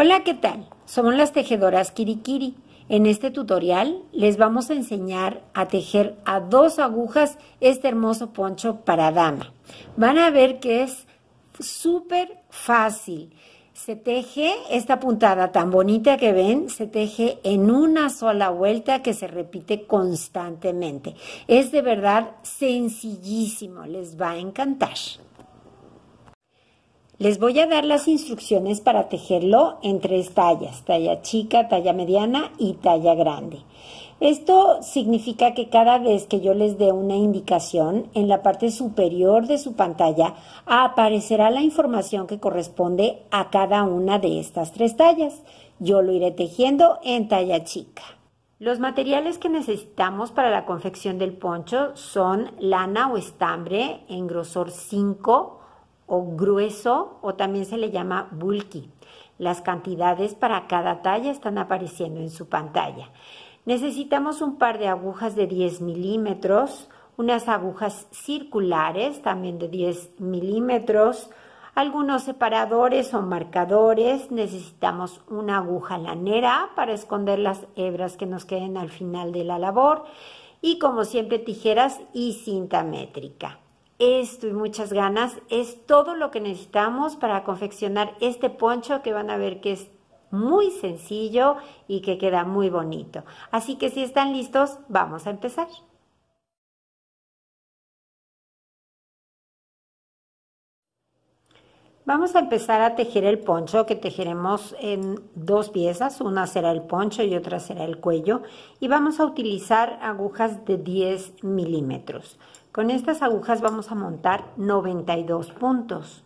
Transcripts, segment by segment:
Hola, ¿qué tal? Somos las tejedoras Kirikiri. En este tutorial les vamos a enseñar a tejer a 2 agujas este hermoso poncho para dama. Van a ver que es súper fácil. Se teje esta puntada tan bonita que ven, se teje en una sola vuelta que se repite constantemente. Es de verdad sencillísimo, les va a encantar. Les voy a dar las instrucciones para tejerlo en 3 tallas, talla chica, talla mediana y talla grande. Esto significa que cada vez que yo les dé una indicación, en la parte superior de su pantalla aparecerá la información que corresponde a cada una de estas 3 tallas. Yo lo iré tejiendo en talla chica. Los materiales que necesitamos para la confección del poncho son lana o estambre en grosor 5 o grueso, o también se le llama bulky. Las cantidades para cada talla están apareciendo en su pantalla. Necesitamos un par de agujas de 10 milímetros, unas agujas circulares también de 10 milímetros, algunos separadores o marcadores. Necesitamos una aguja lanera para esconder las hebras que nos queden al final de la labor y, como siempre, tijeras y cinta métrica. Esto y muchas ganas es todo lo que necesitamos para confeccionar este poncho, que van a ver que es muy sencillo y que queda muy bonito. Así que si están listos, vamos a empezar. Vamos a empezar a tejer el poncho, que tejeremos en 2 piezas. Una será el poncho y otra será el cuello. Y vamos a utilizar agujas de 10 milímetros. Con estas agujas vamos a montar 92 puntos.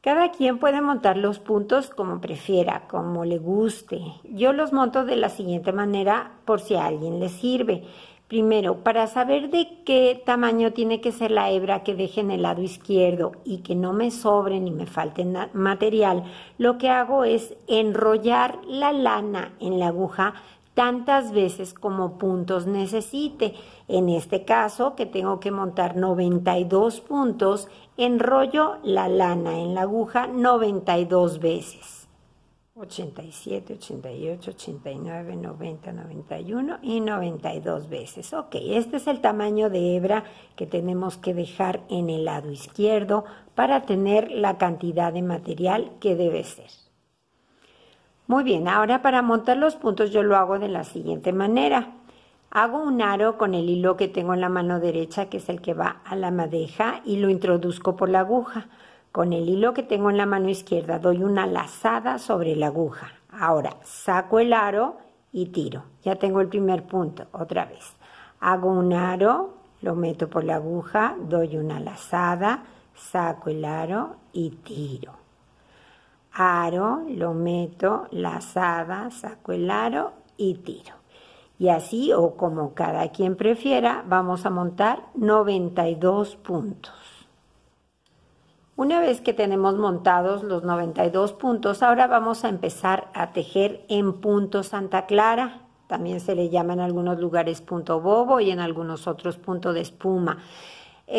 Cada quien puede montar los puntos como prefiera, como le guste. Yo los monto de la siguiente manera por si a alguien le sirve. Primero, para saber de qué tamaño tiene que ser la hebra que deje en el lado izquierdo y que no me sobre ni me falte material, lo que hago es enrollar la lana en la aguja tantas veces como puntos necesite. En este caso, que tengo que montar 92 puntos, enrollo la lana en la aguja 92 veces. 87, 88, 89, 90, 91 y 92 veces. Ok, este es el tamaño de hebra que tenemos que dejar en el lado izquierdo para tener la cantidad de material que debe ser. Muy bien, ahora para montar los puntos yo lo hago de la siguiente manera. Hago un aro con el hilo que tengo en la mano derecha, que es el que va a la madeja, y lo introduzco por la aguja. Con el hilo que tengo en la mano izquierda doy una lazada sobre la aguja. Ahora saco el aro y tiro. Ya tengo el primer punto. Otra vez. Hago un aro, lo meto por la aguja, doy una lazada, saco el aro y tiro. Aro, lo meto, lazada, saco el aro y tiro. Y así, o como cada quien prefiera, vamos a montar 92 puntos. Una vez que tenemos montados los 92 puntos, ahora vamos a empezar a tejer en punto Santa Clara. También se le llama en algunos lugares punto bobo y en algunos otros punto de espuma.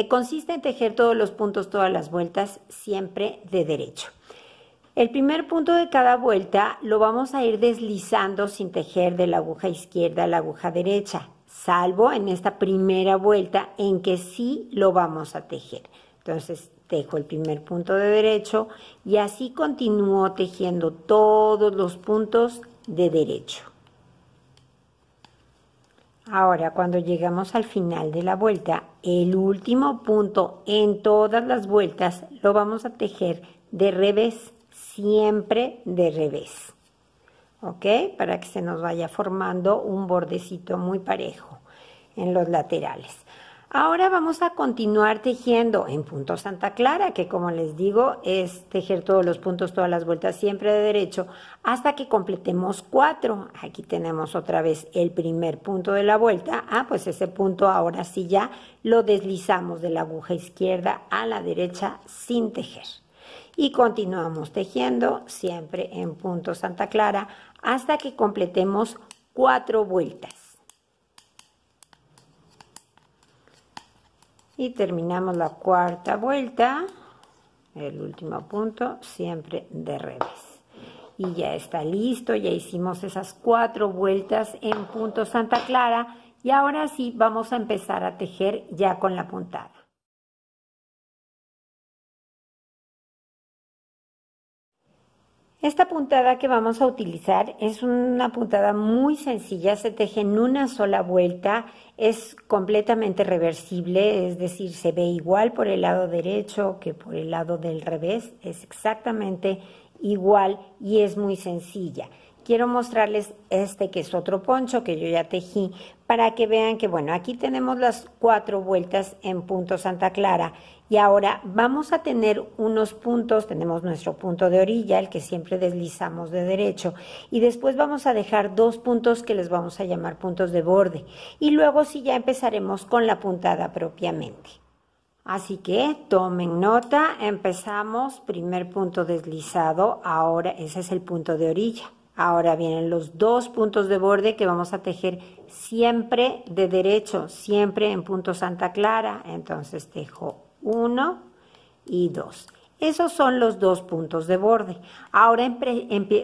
Consiste en tejer todos los puntos, todas las vueltas, siempre de derecho. El primer punto de cada vuelta lo vamos a ir deslizando sin tejer de la aguja izquierda a la aguja derecha, salvo en esta primera vuelta en que sí lo vamos a tejer. Entonces tejo el primer punto de derecho y así continúo tejiendo todos los puntos de derecho. Ahora, cuando llegamos al final de la vuelta, el último punto en todas las vueltas lo vamos a tejer de revés. Siempre de revés, ¿ok? Para que se nos vaya formando un bordecito muy parejo en los laterales. Ahora vamos a continuar tejiendo en punto Santa Clara, que, como les digo, es tejer todos los puntos, todas las vueltas, siempre de derecho, hasta que completemos 4. Aquí tenemos otra vez el primer punto de la vuelta. Pues ese punto ahora sí ya lo deslizamos de la aguja izquierda a la derecha sin tejer. Y continuamos tejiendo siempre en punto Santa Clara hasta que completemos 4 vueltas. Y terminamos la 4ª vuelta, el último punto, siempre de revés. Y ya está listo, ya hicimos esas 4 vueltas en punto Santa Clara y ahora sí vamos a empezar a tejer ya con la puntada. Esta puntada que vamos a utilizar es una puntada muy sencilla, se teje en una sola vuelta, es completamente reversible, es decir, se ve igual por el lado derecho que por el lado del revés, es exactamente igual y es muy sencilla. Quiero mostrarles este que es otro poncho que yo ya tejí para que vean que, bueno, aquí tenemos las 4 vueltas en punto Santa Clara y ahora vamos a tener unos puntos, tenemos nuestro punto de orilla, el que siempre deslizamos de derecho, y después vamos a dejar 2 puntos que les vamos a llamar puntos de borde y luego sí ya empezaremos con la puntada propiamente. Así que tomen nota, empezamos, primer punto deslizado, ahora ese es el punto de orilla. Ahora vienen los 2 puntos de borde que vamos a tejer siempre de derecho, siempre en punto Santa Clara. Entonces tejo 1 y 2. Esos son los 2 puntos de borde. Ahora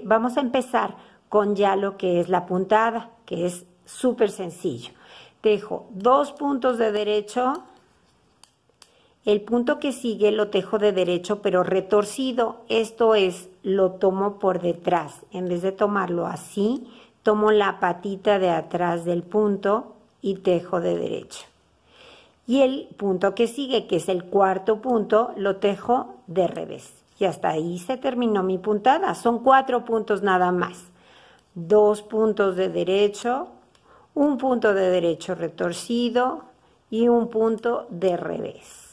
vamos a empezar con ya lo que es la puntada, que es súper sencillo. Tejo 2 puntos de derecho. El punto que sigue lo tejo de derecho pero retorcido, esto es, lo tomo por detrás, en vez de tomarlo así, tomo la patita de atrás del punto y tejo de derecho. Y el punto que sigue, que es el 4.º punto, lo tejo de revés. Y hasta ahí se terminó mi puntada, son 4 puntos nada más. 2 puntos de derecho, un punto de derecho retorcido y un punto de revés.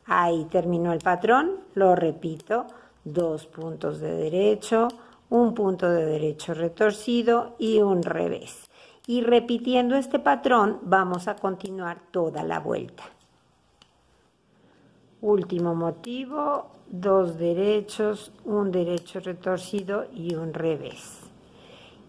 Ahí terminó el patrón, lo repito, 2 puntos de derecho, un punto de derecho retorcido y un revés. Y repitiendo este patrón vamos a continuar toda la vuelta. Último motivo, 2 derechos, un derecho retorcido y un revés.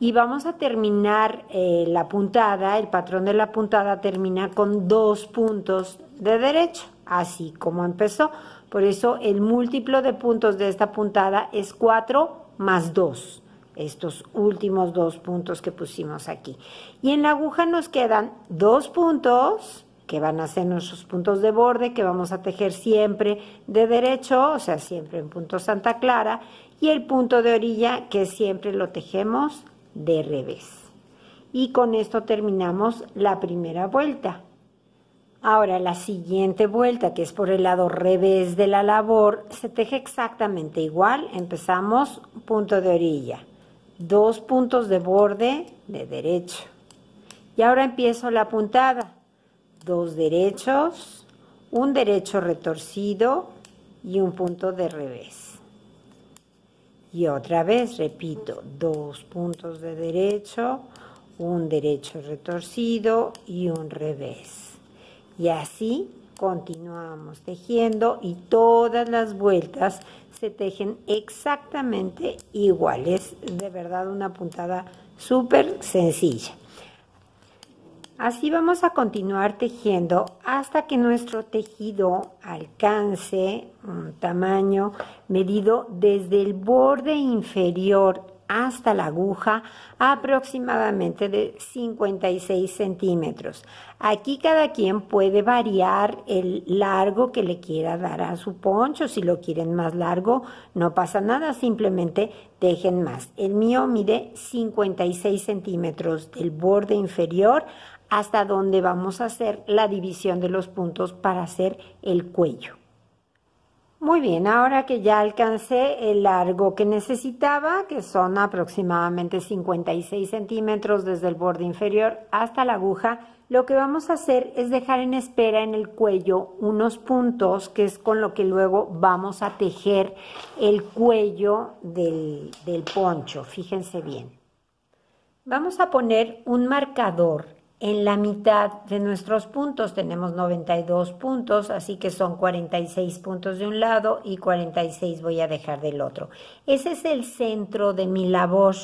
Y vamos a terminar la puntada, el patrón de la puntada termina con 2 puntos de derecho, así como empezó. Por eso el múltiplo de puntos de esta puntada es 4 más 2, estos últimos 2 puntos que pusimos aquí. Y en la aguja nos quedan 2 puntos, que van a ser nuestros puntos de borde, que vamos a tejer siempre de derecho, o sea, siempre en punto Santa Clara, y el punto de orilla, que siempre lo tejemos de revés. Y con esto terminamos la primera vuelta. Ahora la siguiente vuelta, que es por el lado revés de la labor, se teje exactamente igual. Empezamos punto de orilla, 2 puntos de borde de derecho. Y ahora empiezo la puntada, 2 derechos, un derecho retorcido y un punto de revés. Y otra vez repito, 2 puntos de derecho, un derecho retorcido y un revés. Y así continuamos tejiendo y todas las vueltas se tejen exactamente iguales. De verdad una puntada súper sencilla. Así vamos a continuar tejiendo hasta que nuestro tejido alcance un tamaño medido desde el borde inferior hasta la aguja aproximadamente de 56 centímetros. Aquí cada quien puede variar el largo que le quiera dar a su poncho. Si lo quieren más largo, no pasa nada, simplemente tejen más. El mío mide 56 centímetros del borde inferior hasta donde vamos a hacer la división de los puntos para hacer el cuello. Muy bien, ahora que ya alcancé el largo que necesitaba, que son aproximadamente 56 centímetros desde el borde inferior hasta la aguja, lo que vamos a hacer es dejar en espera en el cuello unos puntos, que es con lo que luego vamos a tejer el cuello del poncho. Fíjense bien. Vamos a poner un marcador en la mitad de nuestros puntos. Tenemos 92 puntos, así que son 46 puntos de un lado y 46 voy a dejar del otro. Ese es el centro de mi labor.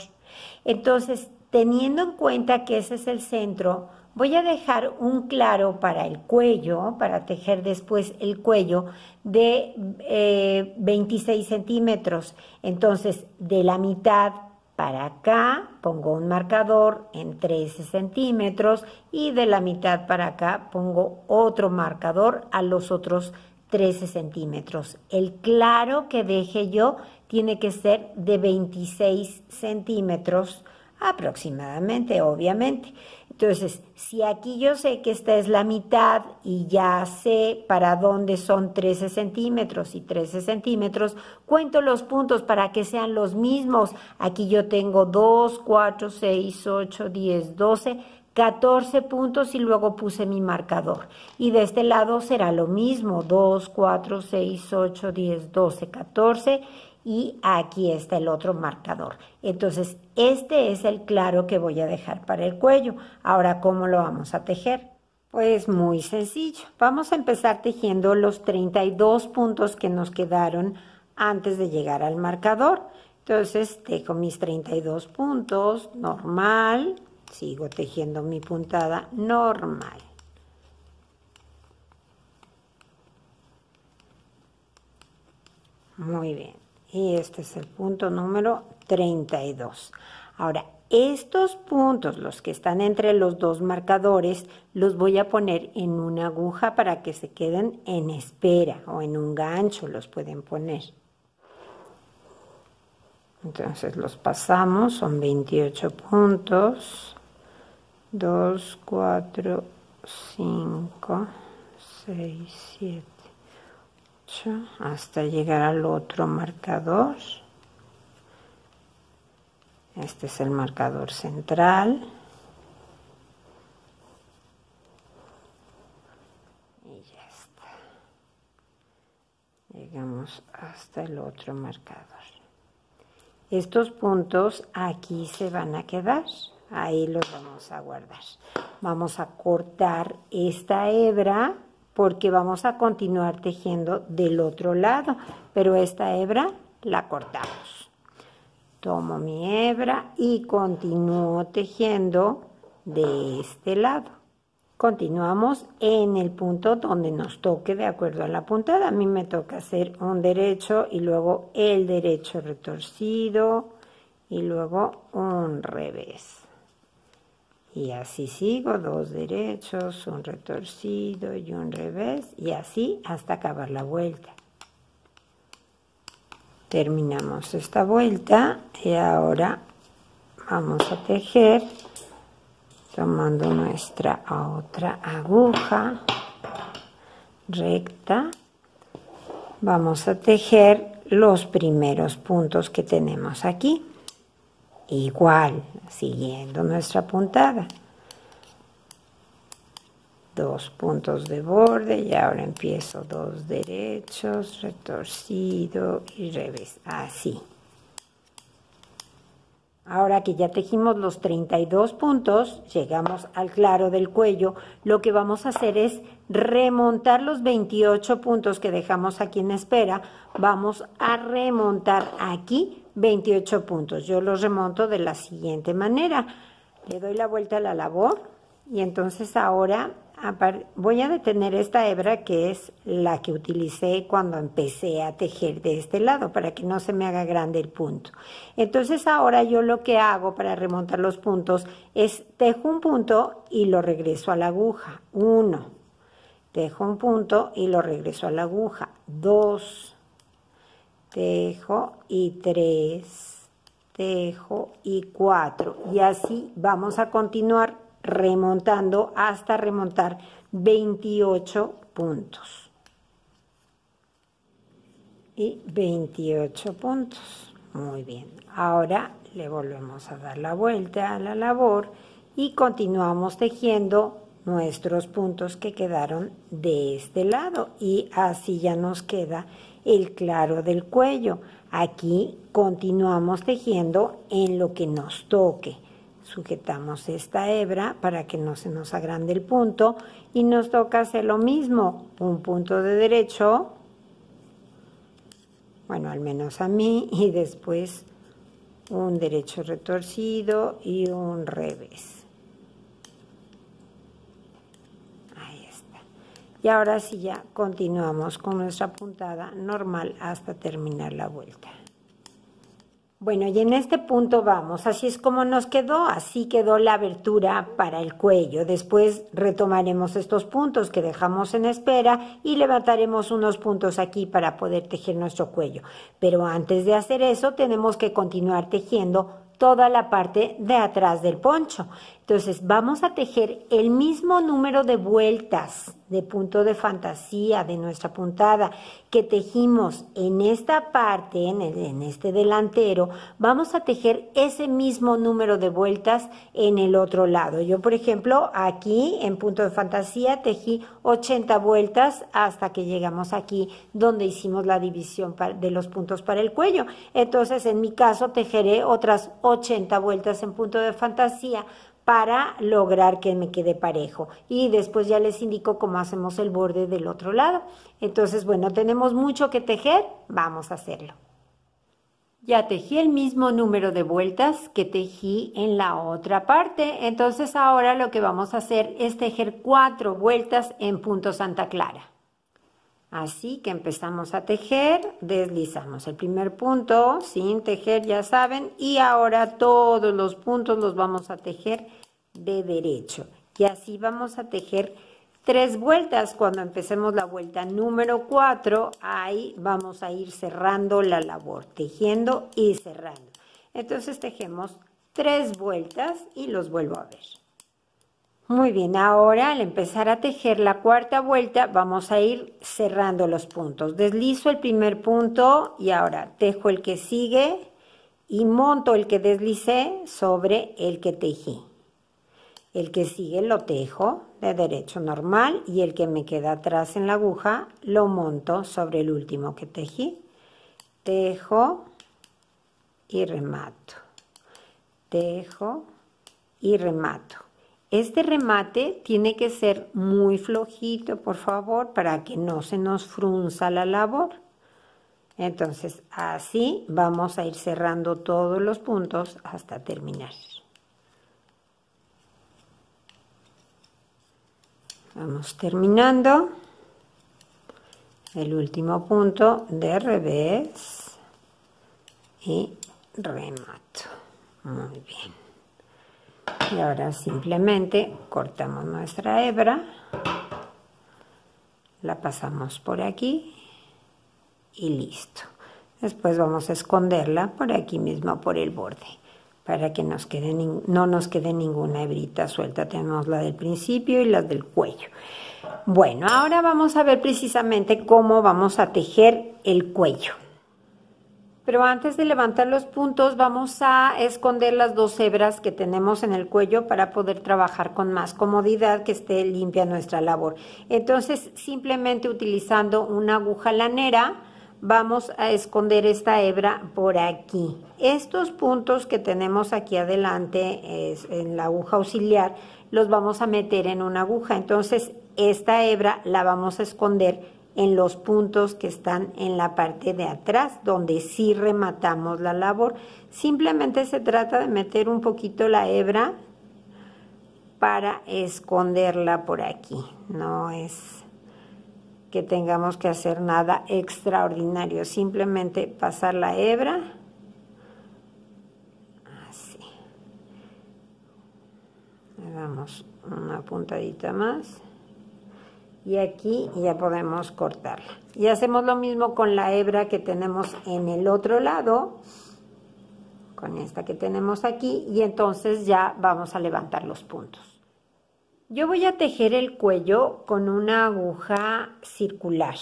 Entonces, teniendo en cuenta que ese es el centro, voy a dejar un claro para el cuello, para tejer después el cuello de 26 centímetros. Entonces, de la mitad para acá pongo un marcador en 13 centímetros y de la mitad para acá pongo otro marcador a los otros 13 centímetros. El claro que deje yo tiene que ser de 26 centímetros aproximadamente, obviamente. Entonces, si aquí yo sé que esta es la mitad y ya sé para dónde son 13 centímetros y 13 centímetros, cuento los puntos para que sean los mismos. Aquí yo tengo 2, 4, 6, 8, 10, 12, 14 puntos y luego puse mi marcador. Y de este lado será lo mismo, 2, 4, 6, 8, 10, 12, 14 y aquí está el otro marcador. Entonces, este es el claro que voy a dejar para el cuello. Ahora, ¿cómo lo vamos a tejer? Pues muy sencillo. Vamos a empezar tejiendo los 32 puntos que nos quedaron antes de llegar al marcador. Entonces, tejo mis 32 puntos, normal. Sigo tejiendo mi puntada normal. Muy bien. Y este es el punto número 32. Ahora, estos puntos, los que están entre los dos marcadores, los voy a poner en una aguja para que se queden en espera o en un gancho los pueden poner. Entonces los pasamos, son 28 puntos. 2, 4, 5, 6, 7, 8, hasta llegar al otro marcador. Este es el marcador central. Y ya está. Llegamos hasta el otro marcador. Estos puntos aquí se van a quedar. Ahí los vamos a guardar. Vamos a cortar esta hebra porque vamos a continuar tejiendo del otro lado, pero esta hebra la cortamos. Tomo mi hebra y continúo tejiendo de este lado. Continuamos en el punto donde nos toque de acuerdo a la puntada. A mí me toca hacer un derecho y luego el derecho retorcido y luego un revés. Y así sigo, 2 derechos, un retorcido y un revés, y así hasta acabar la vuelta. Terminamos esta vuelta y ahora vamos a tejer tomando nuestra otra aguja recta. Vamos a tejer los primeros puntos que tenemos aquí. Igual, siguiendo nuestra puntada. 2 puntos de borde y ahora empiezo 2 derechos, retorcido y revés, así. Ahora que ya tejimos los 32 puntos, llegamos al claro del cuello, lo que vamos a hacer es remontar los 28 puntos que dejamos aquí en espera, vamos a remontar aquí 28 puntos. Yo los remonto de la siguiente manera. Le doy la vuelta a la labor y entonces ahora voy a detener esta hebra que es la que utilicé cuando empecé a tejer de este lado para que no se me haga grande el punto. Entonces ahora yo lo que hago para remontar los puntos es tejo un punto y lo regreso a la aguja. 1, tejo un punto y lo regreso a la aguja. 2, tejo y 3, tejo y 4 y así vamos a continuar remontando hasta remontar 28 puntos y 28 puntos. Muy bien, ahora le volvemos a dar la vuelta a la labor y continuamos tejiendo nuestros puntos que quedaron de este lado y así ya nos queda el claro del cuello. Aquí continuamos tejiendo en lo que nos toque. Sujetamos esta hebra para que no se nos agrande el punto y nos toca hacer lo mismo, un punto de derecho, bueno, al menos a mí, y después un derecho retorcido y un revés. Ahí está. Y ahora sí ya continuamos con nuestra puntada normal hasta terminar la vuelta. Bueno, y en este punto vamos, así es como nos quedó, así quedó la abertura para el cuello. Después retomaremos estos puntos que dejamos en espera y levantaremos unos puntos aquí para poder tejer nuestro cuello. Pero antes de hacer eso, tenemos que continuar tejiendo toda la parte de atrás del poncho. Entonces vamos a tejer el mismo número de vueltas de punto de fantasía de nuestra puntada que tejimos en esta parte, en este delantero. Vamos a tejer ese mismo número de vueltas en el otro lado. Yo, por ejemplo, aquí en punto de fantasía tejí 80 vueltas hasta que llegamos aquí donde hicimos la división de los puntos para el cuello. Entonces, en mi caso, tejeré otras 80 vueltas en punto de fantasía para lograr que me quede parejo. Y después ya les indico cómo hacemos el borde del otro lado. Entonces, bueno, tenemos mucho que tejer, vamos a hacerlo. Ya tejí el mismo número de vueltas que tejí en la otra parte. Entonces ahora lo que vamos a hacer es tejer 4 vueltas en punto Santa Clara. Así que empezamos a tejer, deslizamos el primer punto sin tejer, ya saben, y ahora todos los puntos los vamos a tejer de derecho. Y así vamos a tejer 3 vueltas. Cuando empecemos la vuelta número 4, ahí vamos a ir cerrando la labor, tejiendo y cerrando. Entonces tejemos 3 vueltas y los vuelvo a ver. Muy bien, ahora al empezar a tejer la 4ª vuelta vamos a ir cerrando los puntos. Deslizo el primer punto y ahora tejo el que sigue y monto el que deslicé sobre el que tejí. El que sigue lo tejo de derecho normal y el que me queda atrás en la aguja lo monto sobre el último que tejí. Tejo y remato. Tejo y remato. Este remate tiene que ser muy flojito, por favor, para que no se nos frunza la labor. Entonces, así vamos a ir cerrando todos los puntos hasta terminar. Vamos terminando. El último punto de revés y remato. Muy bien. Y ahora simplemente cortamos nuestra hebra, la pasamos por aquí y listo. Después vamos a esconderla por aquí mismo por el borde para que no nos quede ninguna hebrita suelta. Tenemos la del principio y las del cuello. Bueno, ahora vamos a ver precisamente cómo vamos a tejer el cuello. Pero antes de levantar los puntos vamos a esconder las 2 hebras que tenemos en el cuello para poder trabajar con más comodidad, que esté limpia nuestra labor. Entonces simplemente utilizando una aguja lanera vamos a esconder esta hebra por aquí. Estos puntos que tenemos aquí adelante en la aguja auxiliar los vamos a meter en una aguja. Entonces esta hebra la vamos a esconder en los puntos que están en la parte de atrás, donde sí rematamos la labor. Simplemente se trata de meter un poquito la hebra para esconderla por aquí. No es que tengamos que hacer nada extraordinario, simplemente pasar la hebra, así. Le damos una puntadita más. Y aquí ya podemos cortarla. Y hacemos lo mismo con la hebra que tenemos en el otro lado, con esta que tenemos aquí, y entonces ya vamos a levantar los puntos. Yo voy a tejer el cuello con una aguja circular,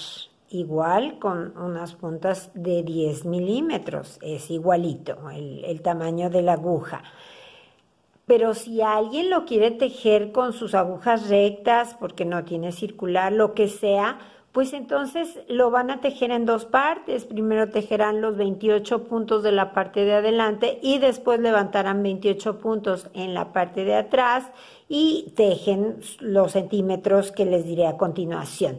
igual con unas puntas de 10 milímetros, es igualito el tamaño de la aguja. Pero si alguien lo quiere tejer con sus agujas rectas, porque no tiene circular, lo que sea, pues entonces lo van a tejer en 2 partes. Primero tejerán los 28 puntos de la parte de adelante y después levantarán 28 puntos en la parte de atrás y tejen los centímetros que les diré a continuación.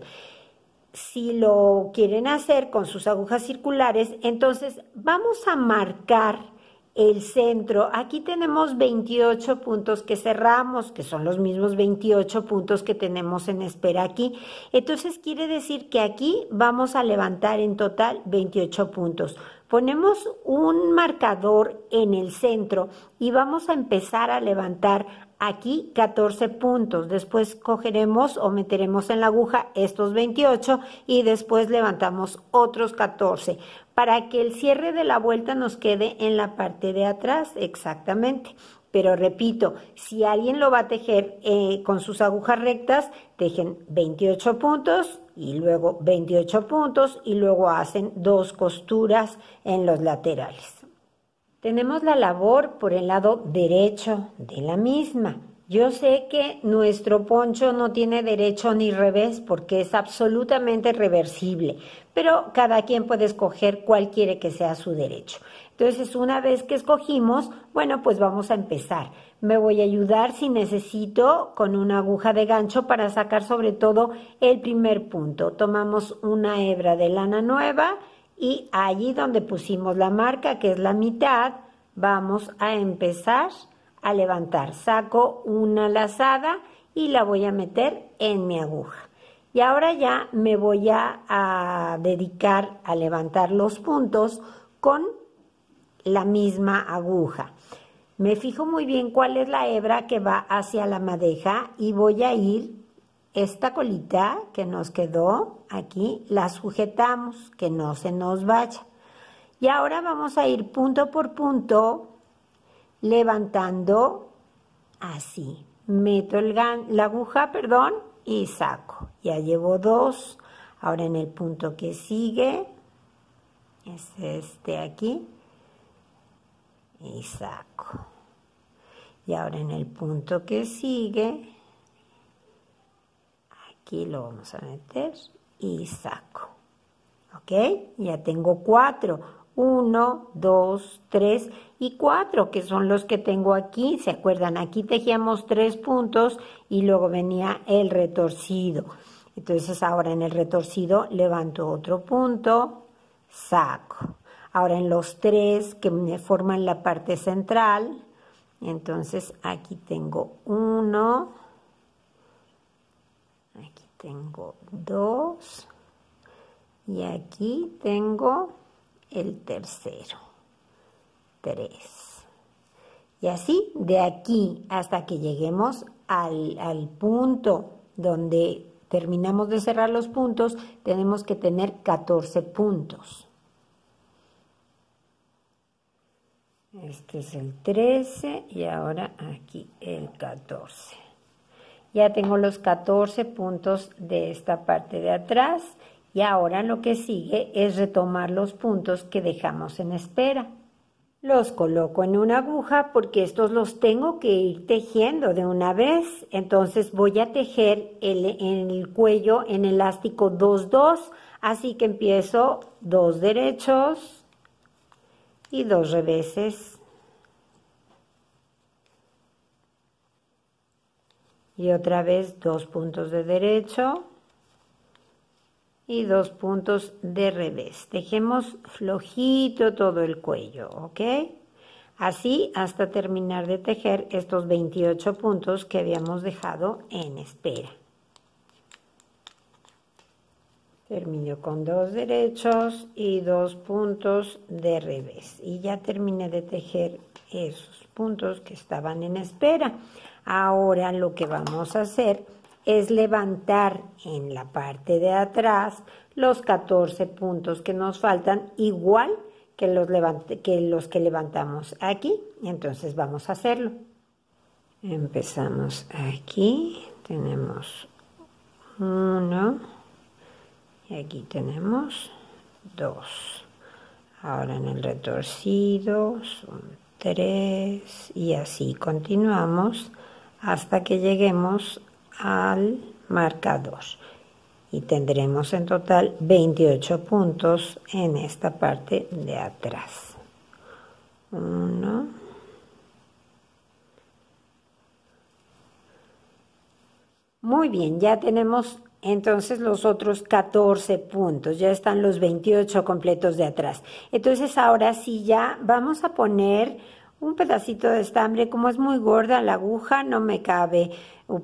Si lo quieren hacer con sus agujas circulares, entonces vamos a marcar el centro. Aquí tenemos 28 puntos que cerramos, que son los mismos 28 puntos que tenemos en espera aquí. Entonces quiere decir que aquí vamos a levantar en total 28 puntos. Ponemos un marcador en el centro y vamos a empezar a levantar aquí 14 puntos. Después cogeremos o meteremos en la aguja estos 28 y después levantamos otros 14 para que el cierre de la vuelta nos quede en la parte de atrás, exactamente. Pero repito, si alguien lo va a tejer con sus agujas rectas, tejen 28 puntos y luego 28 puntos y luego hacen 2 costuras en los laterales. Tenemos la labor por el lado derecho de la misma. Yo sé que nuestro poncho no tiene derecho ni revés porque es absolutamente reversible, pero cada quien puede escoger cuál quiere que sea su derecho. Entonces, una vez que escogimos, bueno, pues vamos a empezar. Me voy a ayudar si necesito con una aguja de gancho para sacar sobre todo el primer punto. Tomamos una hebra de lana nueva y allí donde pusimos la marca, que es la mitad, vamos a empezar a levantar. Saco una lazada y la voy a meter en mi aguja. Y ahora ya me voy a dedicar a levantar los puntos con la misma aguja. Me fijo muy bien cuál es la hebra que va hacia la madeja y voy a ir, esta colita que nos quedó aquí, la sujetamos, que no se nos vaya. Y ahora vamos a ir punto por punto levantando así. Meto la aguja, y saco. Ya llevo 2. Ahora en el punto que sigue, es este aquí, y saco. Y ahora en el punto que sigue, aquí lo vamos a meter y saco. ¿Ok? Ya tengo 4. 1, 2, 3 y 4, que son los que tengo aquí. ¿Se acuerdan? Aquí tejíamos 3 puntos y luego venía el retorcido. Entonces ahora en el retorcido levanto otro punto, saco. Ahora en los 3 que me forman la parte central, entonces aquí tengo 1, aquí tengo 2 y aquí tengo el tercero, 3. Y así, de aquí hasta que lleguemos al punto donde terminamos de cerrar los puntos, tenemos que tener 14 puntos. Este es el 13 y ahora aquí el 14. Ya tengo los 14 puntos de esta parte de atrás. Y ahora lo que sigue es retomar los puntos que dejamos en espera. Los coloco en una aguja porque estos los tengo que ir tejiendo de una vez. Entonces voy a tejer en el cuello en elástico 2-2. Así que empiezo 2 derechos y 2 reveses. Y otra vez 2 puntos de derecho y 2 puntos de revés. Tejemos flojito todo el cuello, ¿ok? Así hasta terminar de tejer estos 28 puntos que habíamos dejado en espera. Termino con 2 derechos y 2 puntos de revés. Y ya terminé de tejer esos puntos que estaban en espera. Ahora lo que vamos a hacer es levantar en la parte de atrás los 14 puntos que nos faltan, igual que los que levantamos aquí. Entonces vamos a hacerlo. Empezamos aquí, tenemos 1 y aquí tenemos 2. Ahora en el retorcido son 3 y así continuamos hasta que lleguemos al marcador y tendremos en total 28 puntos en esta parte de atrás. 1, muy bien, ya tenemos entonces los otros 14 puntos, ya están los 28 completos de atrás. Entonces ahora sí ya vamos a poner un pedacito de estambre. Como es muy gorda la aguja, no me cabe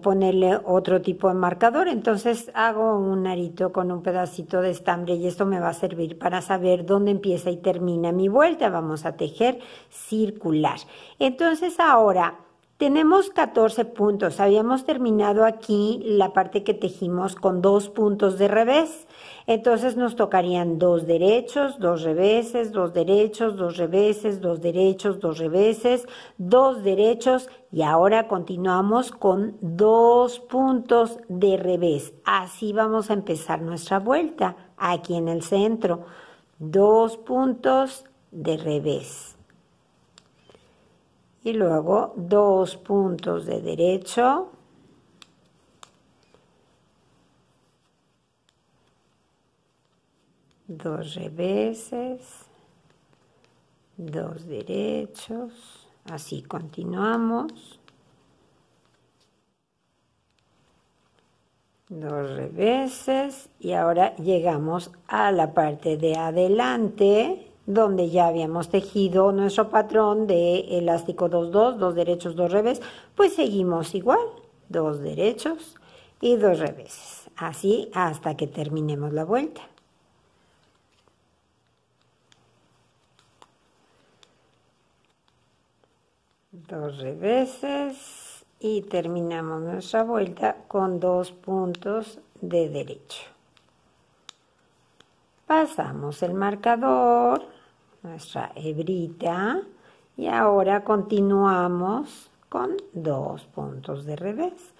ponerle otro tipo de marcador, entonces hago un arito con un pedacito de estambre y esto me va a servir para saber dónde empieza y termina mi vuelta. Vamos a tejer circular. Entonces ahora tenemos 14 puntos. Habíamos terminado aquí la parte que tejimos con 2 puntos de revés. Entonces nos tocarían 2 derechos, 2 reveses, 2 derechos, 2 reveses, 2 derechos, 2 reveses, 2 derechos y ahora continuamos con 2 puntos de revés. Así vamos a empezar nuestra vuelta aquí en el centro. 2 puntos de revés. Y luego 2 puntos de derecho, dos reveses, 2 derechos, así continuamos, 2 reveses y ahora llegamos a la parte de adelante donde ya habíamos tejido nuestro patrón de elástico 2, 2 derechos, 2 revés, pues seguimos igual, 2 derechos y 2 reveses, así hasta que terminemos la vuelta. Dos reveses y terminamos nuestra vuelta con 2 puntos de derecho. Pasamos el marcador, nuestra hebrita, y ahora continuamos con 2 puntos de revés.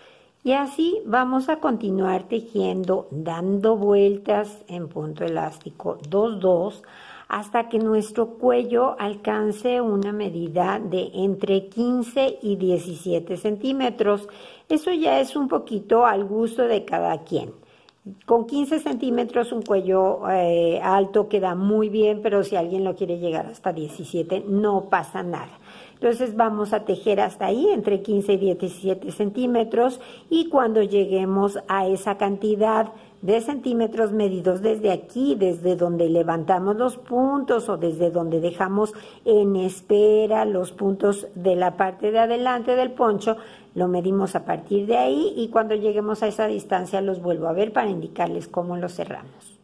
Y así vamos a continuar tejiendo, dando vueltas en punto elástico 2, 2, hasta que nuestro cuello alcance una medida de entre 15 y 17 centímetros. Eso ya es un poquito al gusto de cada quien. Con 15 centímetros un cuello alto queda muy bien, pero si alguien lo quiere llegar hasta 17, no pasa nada. Entonces vamos a tejer hasta ahí, entre 15 y 17 centímetros, y cuando lleguemos a esa cantidad de centímetros medidos desde aquí, desde donde levantamos los puntos o desde donde dejamos en espera los puntos de la parte de adelante del poncho, lo medimos a partir de ahí y cuando lleguemos a esa distancia los vuelvo a ver para indicarles cómo lo cerramos.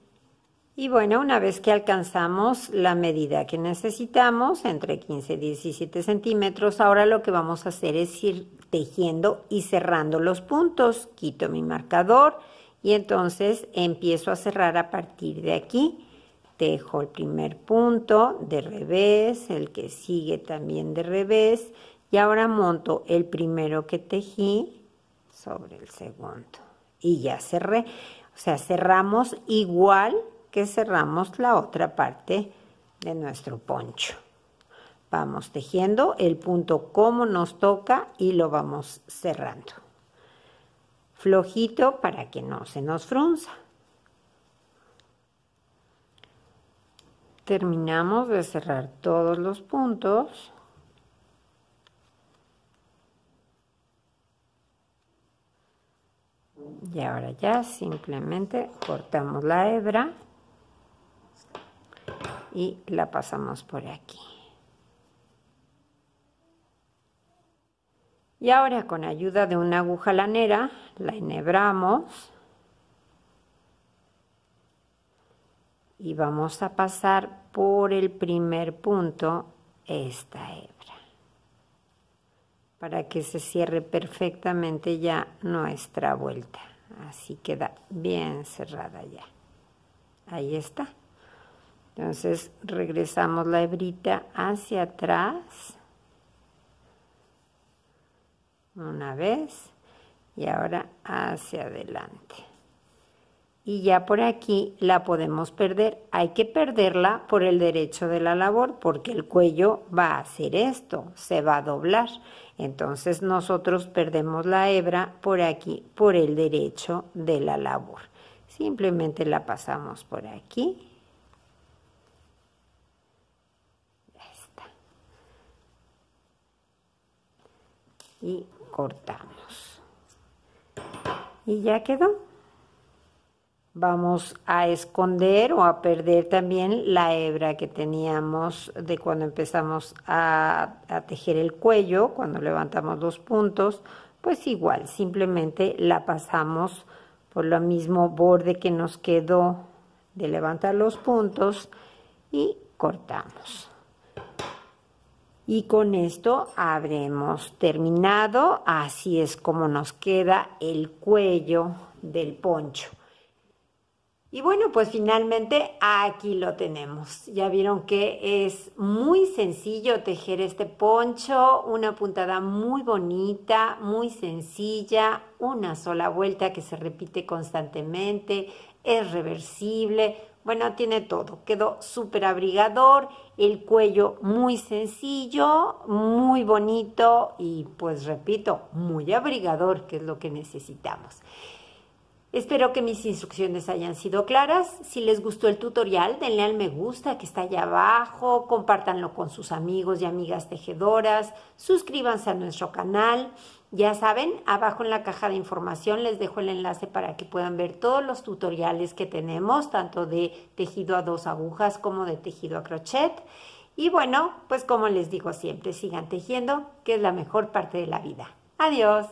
Y bueno, una vez que alcanzamos la medida que necesitamos, entre 15 y 17 centímetros, ahora lo que vamos a hacer es ir tejiendo y cerrando los puntos. Quito mi marcador y entonces empiezo a cerrar a partir de aquí. Tejo el primer punto de revés, el que sigue también de revés, y ahora monto el primero que tejí sobre el segundo. Y ya cerré. O sea, cerramos igual que cerramos la otra parte de nuestro poncho. Vamos tejiendo el punto como nos toca y lo vamos cerrando. Flojito para que no se nos frunza. Terminamos de cerrar todos los puntos. Y ahora ya simplemente cortamos la hebra y la pasamos por aquí. Y ahora con ayuda de una aguja lanera la enhebramos y vamos a pasar por el primer punto esta hebra para que se cierre perfectamente ya nuestra vuelta. Así queda bien cerrada ya. Ahí está. Entonces regresamos la hebrita hacia atrás una vez y ahora hacia adelante. Y ya por aquí la podemos perder. Hay que perderla por el derecho de la labor porque el cuello va a hacer esto, se va a doblar. Entonces nosotros perdemos la hebra por aquí, por el derecho de la labor. Simplemente la pasamos por aquí. Y cortamos y ya quedó. Vamos a esconder o a perder también la hebra que teníamos de cuando empezamos a tejer el cuello, cuando levantamos los puntos, pues igual, simplemente la pasamos por lo mismo borde que nos quedó de levantar los puntos y cortamos. Y con esto habremos terminado. Así es como nos queda el cuello del poncho. Y bueno, pues finalmente aquí lo tenemos. Ya vieron que es muy sencillo tejer este poncho, una puntada muy bonita, muy sencilla, una sola vuelta que se repite constantemente, es reversible, bueno, tiene todo. Quedó súper abrigador, el cuello muy sencillo, muy bonito y pues repito, muy abrigador, que es lo que necesitamos. Espero que mis instrucciones hayan sido claras. Si les gustó el tutorial, denle al me gusta que está allá abajo, compártanlo con sus amigos y amigas tejedoras, suscríbanse a nuestro canal. Ya saben, abajo en la caja de información les dejo el enlace para que puedan ver todos los tutoriales que tenemos, tanto de tejido a 2 agujas como de tejido a crochet. Y bueno, pues como les digo siempre, sigan tejiendo, que es la mejor parte de la vida. Adiós.